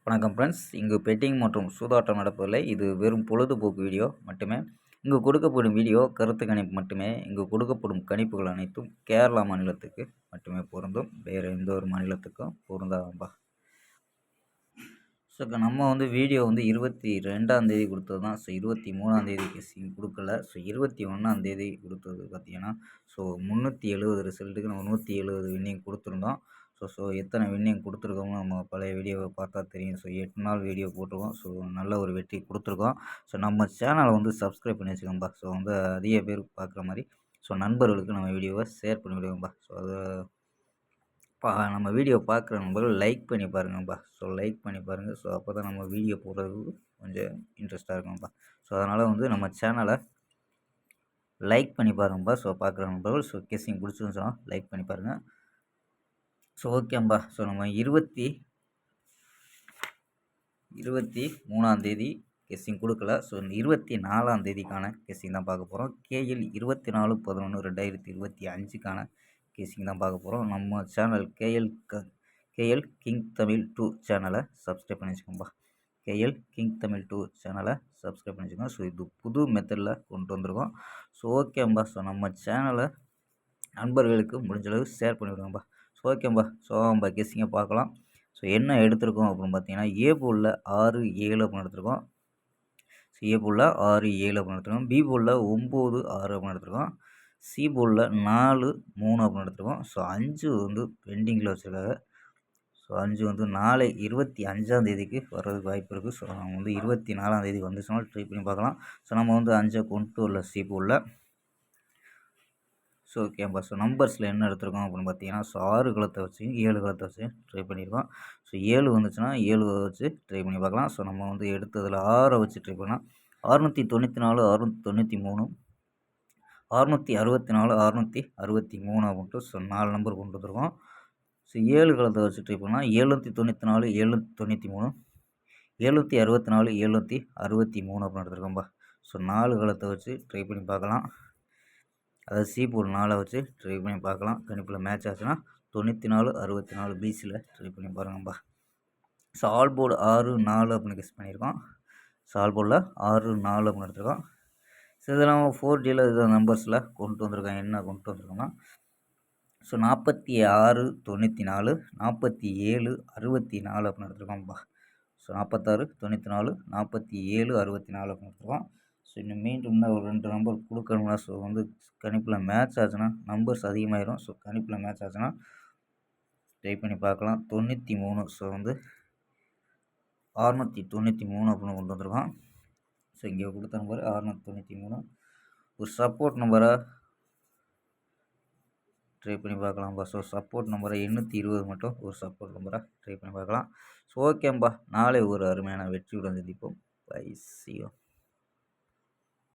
வணக்கம் ஃப்ரெண்ட்ஸ். இங்கு பெட்டிங் மற்றும் சூதாட்டம் நடப்பதில்லை. இது வெறும் பொழுதுபோக்கு வீடியோ மட்டுமே. இங்கு கொடுக்கப்படும் வீடியோ கருத்து கணிப்பு மட்டுமே. இங்கு கொடுக்கப்படும் கணிப்புகள் அனைத்தும் கேரளா மாநிலத்துக்கு மட்டுமே பொருந்தும். வேறு எந்த ஒரு மாநிலத்துக்கும் பொருந்தாதம்பா. ஸோ நம்ம வீடியோ 22ஆம் தேதி கொடுத்தது தான். ஸோ 23ஆம் தேதி கெஸ்ஸிங் கொடுக்கல. ஸோ 21ஆம் தேதி கொடுத்தது பார்த்தீங்கன்னா, ஸோ 370 ரிசல்ட்டுக்கு நம்ம 170 வின்னிங் கொடுத்துருந்தோம். ஸோ எத்தனை வின்னிங் கொடுத்துருக்கோமோ நம்ம பழைய வீடியோவை பார்த்தா தெரியும். ஸோ 8 நாள் வீடியோ போட்டிருக்கோம். ஸோ நல்ல ஒரு வெற்றி கொடுத்துருக்கோம். ஸோ நம்ம சேனலை சப்ஸ்கிரைப் பண்ணி வச்சுக்கோம்பா. ஸோ அதிக பேர் பார்க்குற மாதிரி ஸோ நண்பர்களுக்கு நம்ம வீடியோவை ஷேர் பண்ணி விடுவோம்பா. ஸோ அதை நம்ம வீடியோ பார்க்குற நண்பர்கள் லைக் பண்ணி பாருங்கப்பா. ஸோ லைக் பண்ணி பாருங்கள். ஸோ அப்போ தான் நம்ம வீடியோ போடுறதுக்கு கொஞ்சம் இன்ட்ரெஸ்ட்டாக இருக்கும்ப்பா. ஸோ அதனால் நம்ம சேனலை லைக் பண்ணி பாருங்கப்பா. ஸோ பார்க்குற நண்பர்கள் ஸோ கெஸ்ஸிங் பிடிச்சிருந்துச்சுன்னா லைக் பண்ணி பாருங்கள். ஸோ ஓகேம்பா. ஸோ நம்ம 23ஆம் தேதி கெஸ்ஸிங் கொடுக்கல. ஸோ 24ஆம் தேதிக்கான கெஸ்ஸிங் தான் பார்க்க போகிறோம். கேஎல் 24/11/2025க்கான கெஸ்ஸிங் தான் பார்க்க போகிறோம். நம்ம சேனல் கேஎல் கிங் தமிழ் 2 சேனலை சப்ஸ்கிரைப் பண்ணி வச்சுக்கோம்பா. கேஎல் கிங் தமிழ் 2 சேனலை சப்ஸ்கிரைப் பண்ணி வச்சுக்கோங்க. ஸோ இது புது மெத்தடில் கொண்டு வந்திருக்கோம். ஸோ ஓகேம்பா. ஸோ நம்ம சேனலை நண்பர்களுக்கு முடிஞ்சளவு ஷேர் பண்ணிவிடுங்கப்பா. ஸோ ஓகேம்பா. ஸோ கெஸ்ஸிங்கை பார்க்கலாம். ஸோ என்ன எடுத்திருக்கோம் அப்படின்னு பார்த்தீங்கன்னா, ஏ போலில் 6, 7 அப்படின்னு எடுத்திருக்கோம். ஸோ ஏ போலில் 6, 7 அப்படின்னு எடுத்திருக்கோம். பி போலில் 9, 6 அப்படின்னு எடுத்திருக்கோம். சி போலில் 4, 3 அப்படின்னு எடுத்திருக்கோம். ஸோ 5 பெண்டிங்கில் வச்சுருக்காங்க. ஸோ 5 நாளை 25ஆம் தேதிக்கு வர்றதுக்கு வாய்ப்பு இருக்குது. ஸோ நம்ம 24ஆம் தேதி வந்துச்சுன்னா ட்ரை பண்ணி பார்க்கலாம். ஸோ நம்ம 5 கொண்டு வரல சி போலில். ஸோ ஓகேம்பா. ஸோ நம்பர்ஸில் என்ன எடுத்திருக்கோம் அப்படின்னு பார்த்தீங்கன்னா, ஸோ 6 கலத்தை வச்சு 7 கலத்தை வச்சு ட்ரை பண்ணியிருக்கோம். ஸோ 7 வந்துச்சுன்னா 7 வச்சு ட்ரை பண்ணி பார்க்கலாம். ஸோ நம்ம எடுத்ததில் 6 வச்சு ட்ரை பண்ணலாம். 694, 693, 664, 663 அப்படின்ட்டு ஸோ 4 நம்பர் கொண்டு வந்துருக்கோம். ஸோ 7 கலத்தை வச்சு ட்ரை பண்ணலாம். 794, 793, 764, 763 அப்படின்னு எடுத்துருக்கோம்பா. ஸோ 4 கலத்தை வச்சு ட்ரை பண்ணி பார்க்கலாம். அதாவது சி போல் 4 வச்சு ட்ரை பண்ணி பார்க்கலாம். கணிப்பில் மேட்ச் ஆச்சுன்னா 94, 64 பிசியில் ட்ரை பண்ணி பாருங்கப்பா. ஸோ ஆல் போர்டு 6, 4 அப்படின்னு கெஸ் பண்ணியிருக்கோம். ஸோ ஆல் போர்டில் 6, 4 அப்படின்னு எடுத்துருக்கோம். ஸோ இதெல்லாம் 4Dயில் இது நம்பர்ஸில் கொண்டு வந்திருக்கோம். என்ன கொண்டு வந்திருக்கோம்னா, ஸோ 46, 94, 47, 64 அப்படின்னு எடுத்துருக்கோம்ப்பா. ஸோ 46, 94, 47, 64 அப்படின்னு எடுத்துருக்கோம். ஸோ இன்னும் மீண்டும் ஒரு 2 நம்பர் கொடுக்கணும்னா, ஸோ கணிப்பில் மேட்ச் ஆச்சுன்னா நம்பர்ஸ் அதிகமாகிடும். ஸோ கணிப்பில் மேட்ச் ஆச்சுன்னா ட்ரை பண்ணி பார்க்கலாம். 93, ஸோ 693 அப்படின்னு கொண்டு வந்திருக்கோம். ஸோ இங்கே கொடுத்த நம்பர் 693 ஒரு சப்போர்ட் நம்பராக ட்ரை பண்ணி பார்க்கலாம்ப்பா. ஸோ சப்போர்ட் நம்பரை 820 மட்டும் ஒரு சப்போர்ட் நம்பராக ட்ரை பண்ணி பார்க்கலாம். ஸோ ஓகேம்பா. நாளை ஒரு அருமையான வெற்றியுடன் சந்திப்போம். பை. C you.